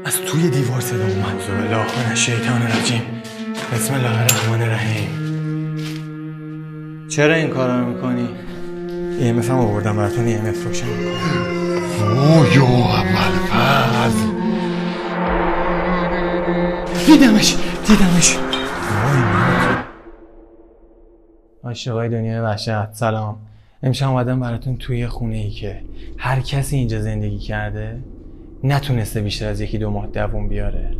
از توی دیوار صدا اومد. اعوذ بالله من الشیطان الرجیم. بسم الله الرحمن الرحیم. چرا این کارا رو میکنی؟ EMF هم آوردم براتون. EMF روشن میکنم. اوه اول فاز دیدمش. عاشقای دنیای وحشت، سلام. امشب اومدم براتون توی خونه ای که هر کسی اینجا زندگی کرده نتونسته بیشتر از 1-2 ماه دووم بیاره.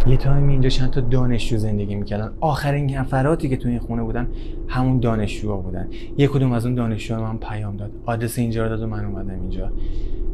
یه تایمی اینجا چند تا دانشجو زندگی میکردن. آخرین نفراتی که توی این خونه بودن همون دانشجوها بودن. یک کدوم از اون دانشجوها من پیام داد، آدرس اینجا رو داد و من اومدم اینجا.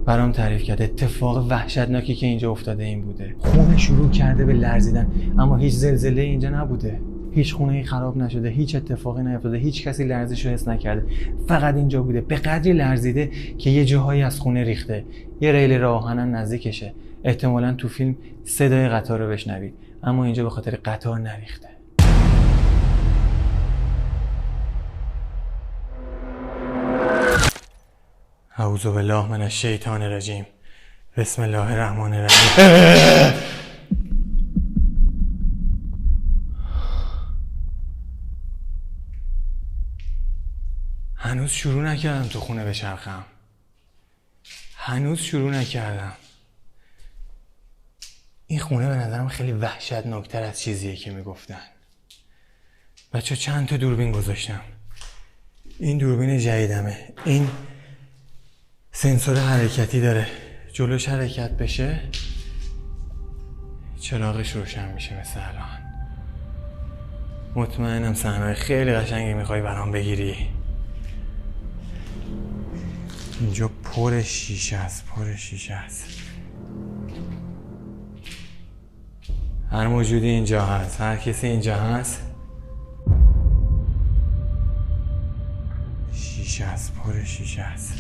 برام تعریف کرد اتفاق وحشتناکی که اینجا افتاده این بوده. خونه شروع کرده به لرزیدن، اما هیچ زلزله اینجا نبوده. هیچ خونه‌ای خراب نشده، هیچ اتفاقی نیفتاده، هیچ کسی لرزش رو حس نکرده. فقط اینجا بوده. به قدری لرزیده که یه جاهایی از خونه ریخته. یه ریل راه آهن نزدیکشه. احتمالاً تو فیلم صدای قطار رو بشنوید، اما اینجا به خاطر قطار نریخته. اعوذ بالله من الشیطان الرجیم. بسم الله الرحمن الرحیم. هنوز شروع نکردم تو خونه بچرخم. این خونه به نظرم خیلی وحشتناکتر از چیزیه که میگفتن. بچه چند تا دوربین گذاشتم. این دوربین جدیدمه. این سنسور حرکتی داره. جلوش حرکت بشه چراغش روشن میشه مثل الان. مطمئنم صحنه‌های خیلی قشنگی میخوای برام بگیری. اینجا پر شیشه است. هر موجودی اینجا هست، هر کسی اینجا هست. پر شیشه است.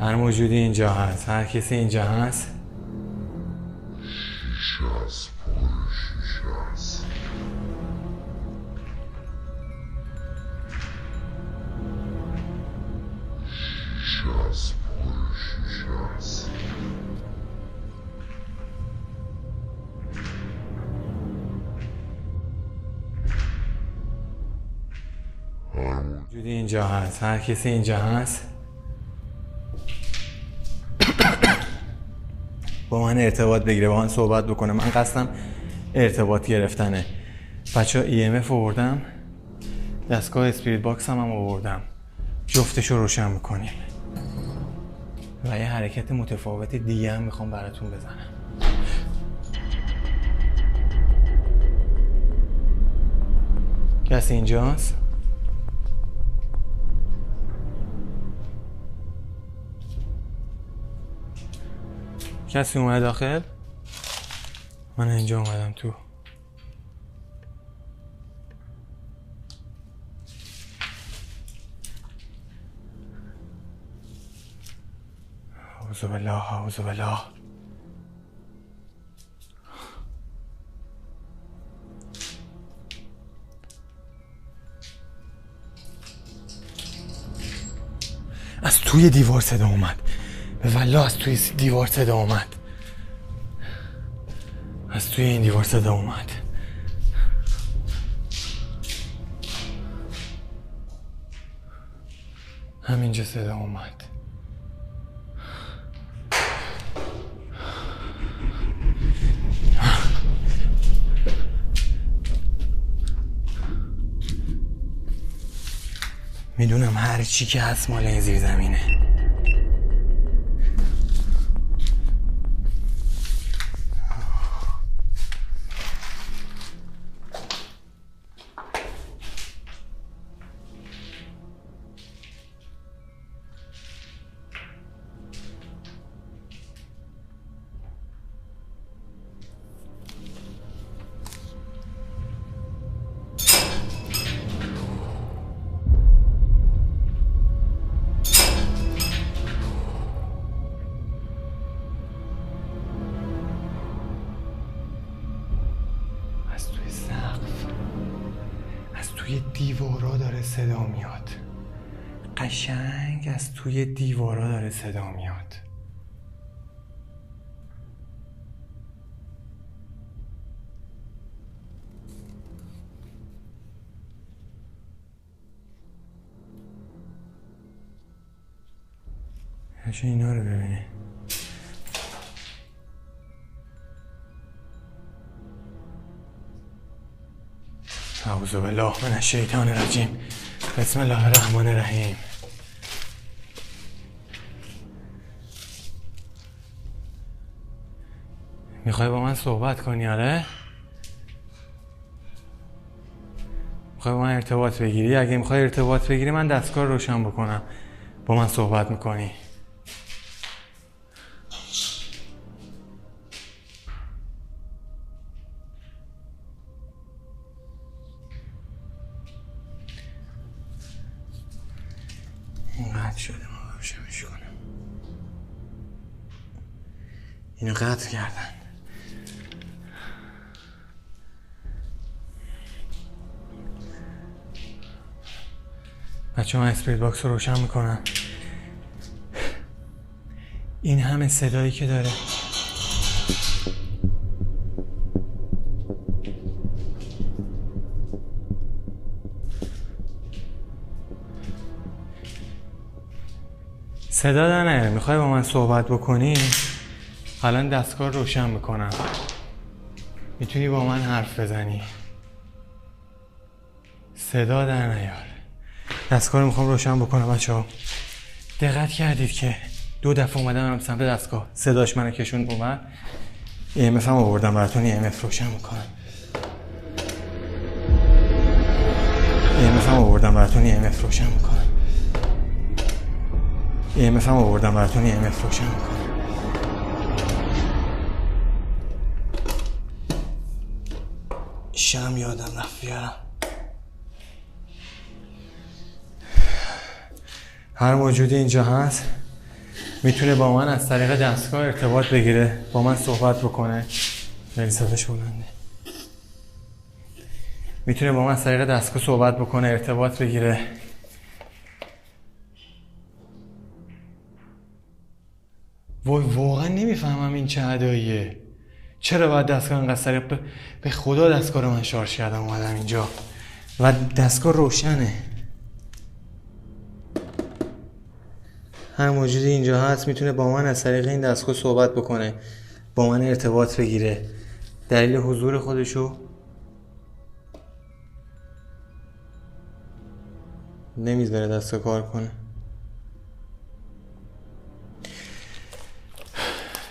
هر موجودی اینجا هست، هر کسی اینجا هست. موجودی اینجا هست، هر کسی اینجا هست. با من ارتباط بگیره، با من صحبت بکنه. من قصدم ارتباط گرفتنه. بچه EMF آوردم، دستگاه اسپریت باکس هم آوردم. جفتش رو روشن میکنیم و یه حرکت متفاوت دیگه هم میخوام براتون بزنم. کسی اینجاست؟ کسی اومد داخل؟ من اینجا اومدم تو. اعوذ بالله. از توی دیوار صدا اومد. به والله از توی دیوار صدا اومد. از توی این دیوار صدا اومد. همینجا صدا اومد. میدونم هر چی که هست مال این زیر زمینه. توی دیوارا داره صدا میاد. قشنگ از توی دیوارا داره صدا میاد. بچه اینا رو ببینید. اعوذ بالله من الشیطان الرجیم. بسم الله الرحمن الرحیم. میخوای با من صحبت کنی؟ آره؟ میخوای با من ارتباط بگیری؟ اگه میخوای ارتباط بگیری من دستگاه رو روشن بکنم، با من صحبت میکنی. این قطع شده، ما روشنش کنم. اینو قطع کردن. بچه من اسپریت باکس رو روشن میکنم. این همه صدایی که داره صدا در نیاره. میخوای با من صحبت بکنی؟ الان دستگاه رو روشن میکنم، میتونی با من حرف بزنی. صدا در نیار. دستگاه رو میخوام روشن بکنم. بچه ها دقت کردید که 2 دفعه اومدم سمت دستگاه، صداش منو کشوند اومد. EMF هم آوردم براتون. EMF روشن میکنم. EMF هم آوردم براتون. EMF روشن میکنم. EMF هم آوردم براتون. EMF روشن میکنم. شم یادم رفت بیارم. هر موجودی اینجا هست میتونه با من از طریق دستگاه ارتباط بگیره، با من صحبت بکنه. خیلی صداش بلنده. میتونه با من از طریق دستگاه صحبت بکنه، ارتباط بگیره. وای واقعا نمیفهمم این چه اداییه. چرا باید دستگاه انقدر سریع؟ به خدا دستگاه رو من شارژ کردم اومدم اینجا و دستگاه روشنه. هر موجودی اینجا هست میتونه با من از طریق این دستگاه صحبت بکنه، با من ارتباط بگیره. دلیل حضور خودشو نمیذاره دستگاه کار کنه.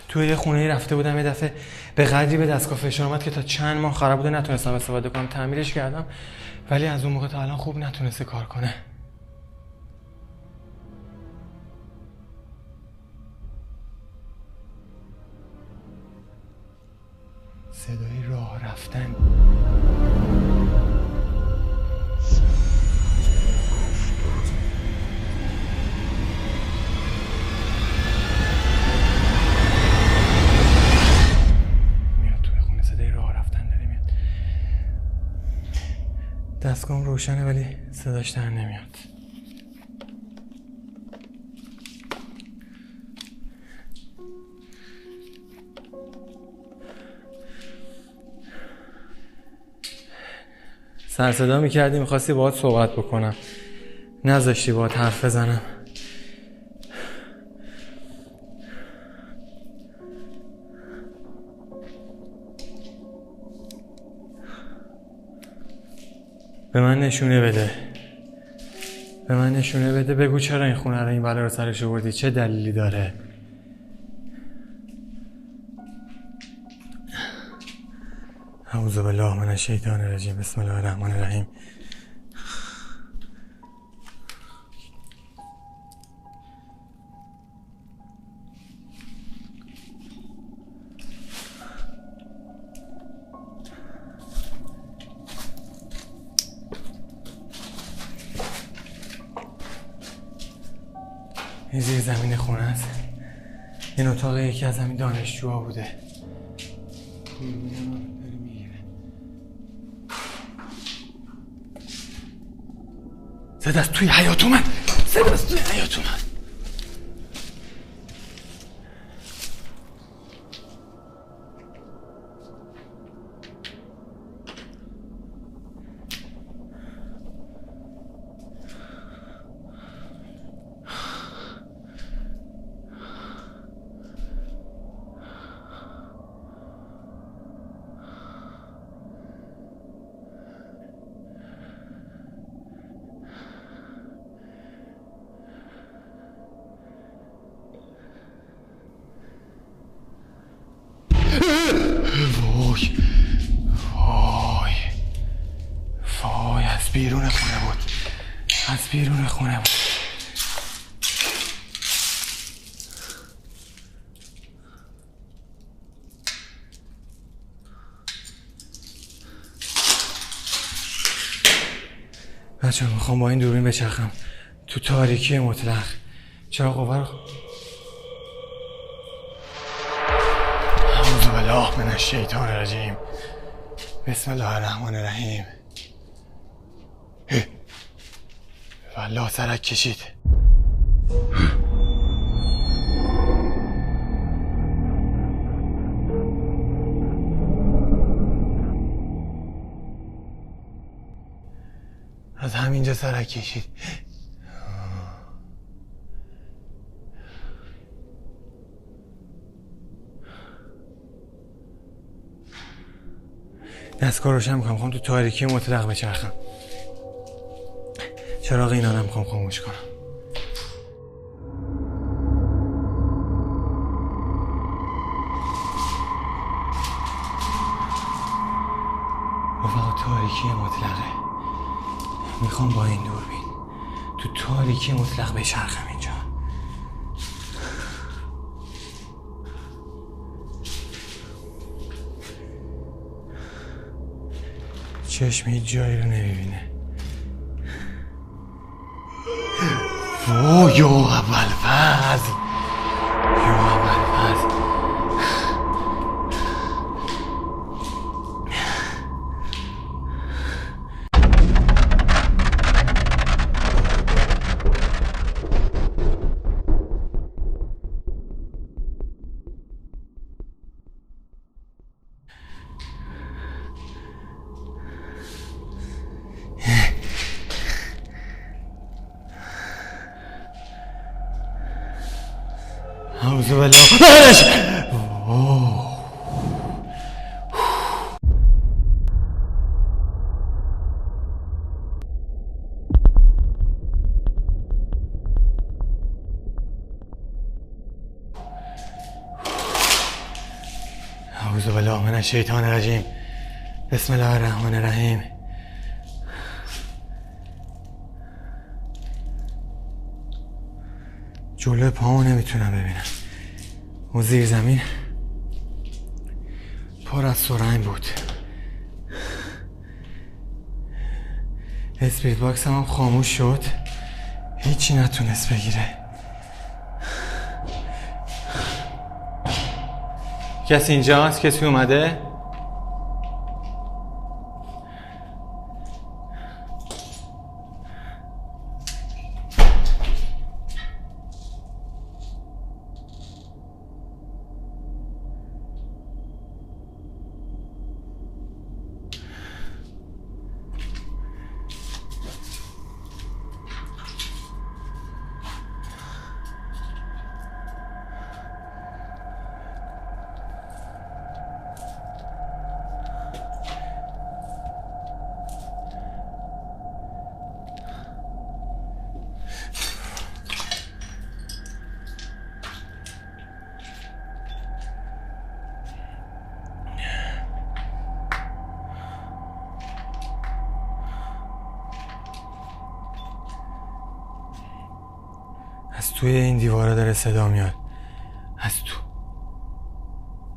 توی یه خونه رفته بودم یه دفعه، به قدری به دستگاه فشار اومد که تا چند ماه خراب بوده نتونستم استفاده کنم. تعمیرش کردم ولی از اون موقع تا الان خوب نتونسته کار کنه. صدای راه رفتن. میاد توی خونه، صدای راه رفتن داره میاد. دستگاهم روشنه ولی صداش در نمیاد. سر صدا میکردی، میخواستی باهات صحبت بکنم، نذاشتی باهات حرف بزنم. به من نشونه بده. به من نشونه بده. بگو چرا این خونه رو این بلا رو سرش آوردی؟ چه دلیلی داره؟ اعوذ بالله من الشیطان الرجیم. بسم الله الرحمن الرحیم. این زیر زمین خونه است. این اتاق یکی از همین دانشجوها بوده. صدا از توی حیاط اومد. صدا از توی حیاط اومد. وای وای وای، از بیرون خونه بود، از بیرون خونه بود. بچه میخوام با این دوربین بچرخم تو تاریکی مطلق. چراغ قوه رو اعوذ بالله من الشیطان الرجیم، بسم الله الرحمن الرحیم. والله سرک کشید. از همینجا سرک کشید. دستگاه روشن میکنم، تو تاریکی مطلق بچرخم. چراغ اینا رو میخوام خاموش کنم. رفقا تاریکی مطلقه، میخوام با این دوربین تو تاریکی مطلق بچرخم اینجا. چشم هیچ جایی رو نمیبینه. اوه یا اول فضل، یا اول فضل. اعوذ بالله. اعوذ بالله من الشیطان الرجیم، بسم الله الرحمن الرحیم. جلوی پامو نمیتونم ببینم. اون زیر زمین پر از سرنگ بود. اسپریت باکس هم خاموش شد، هیچی نتونست بگیره. کسی اینجاست؟ کسی اومده؟ از توی این دیواره داره صدا میاد، از تو.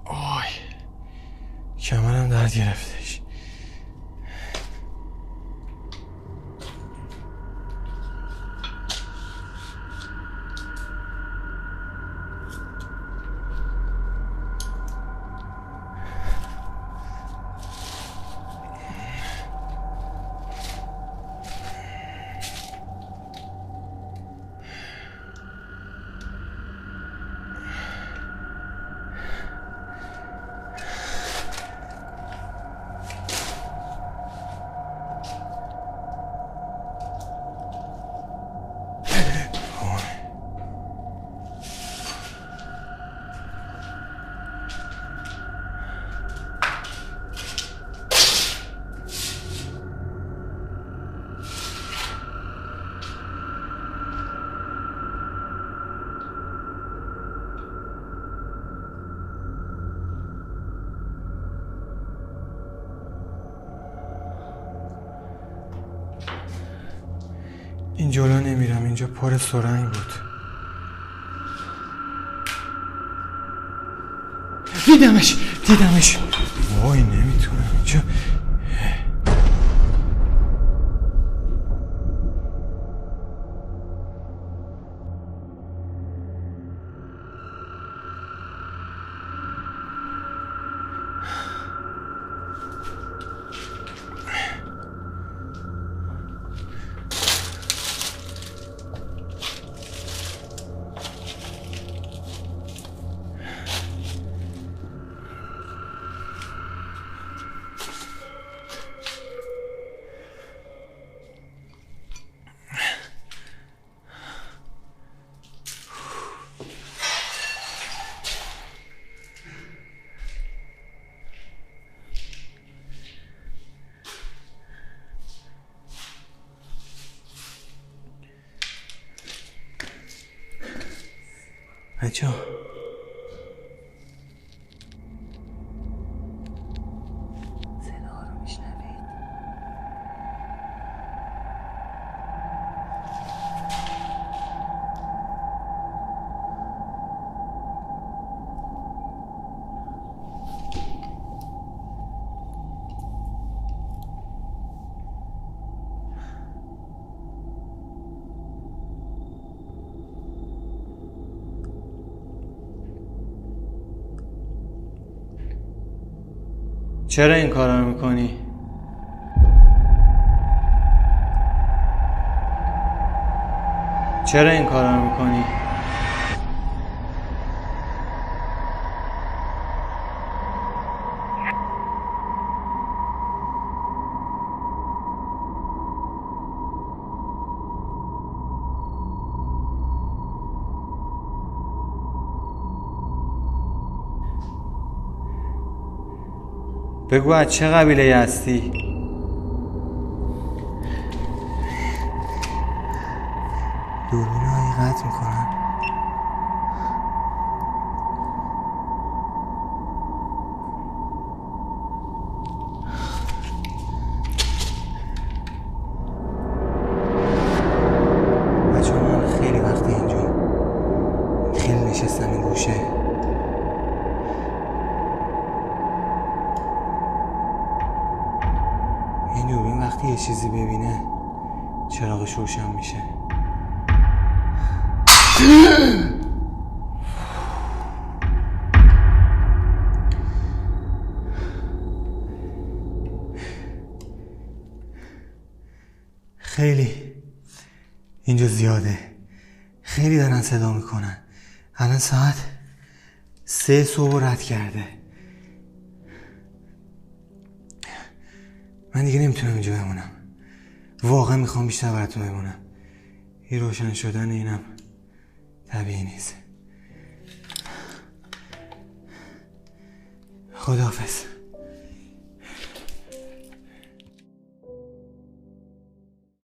آی کمرم درد گرفتش. جلو نمیرم، اینجا پر سرنگ بود. دیدمش. وای نمیتونم اینجا. بچه‌ها صدا رو میشنوید؟ چرا این کارا رو میکنی؟ چرا این کارا رو میکنی؟ بگو از چه قبیله هستی؟ دوربین رو قطع میکنن. بچه من خیلی وقت اینجا خیلی نشستم این گوشه. این دوربین وقتی یه چیزی ببینه چراغش روشن میشه. خیلی اینجا زیاده، خیلی دارن صدا میکنن. الان ساعت 3 صبح رد کرده. من دیگه نمیتونم اینجا بمونم، واقعا میخوام بیشتر براتون بمونم. این روشن شدن اینم طبیعی نیست. خداحافظ.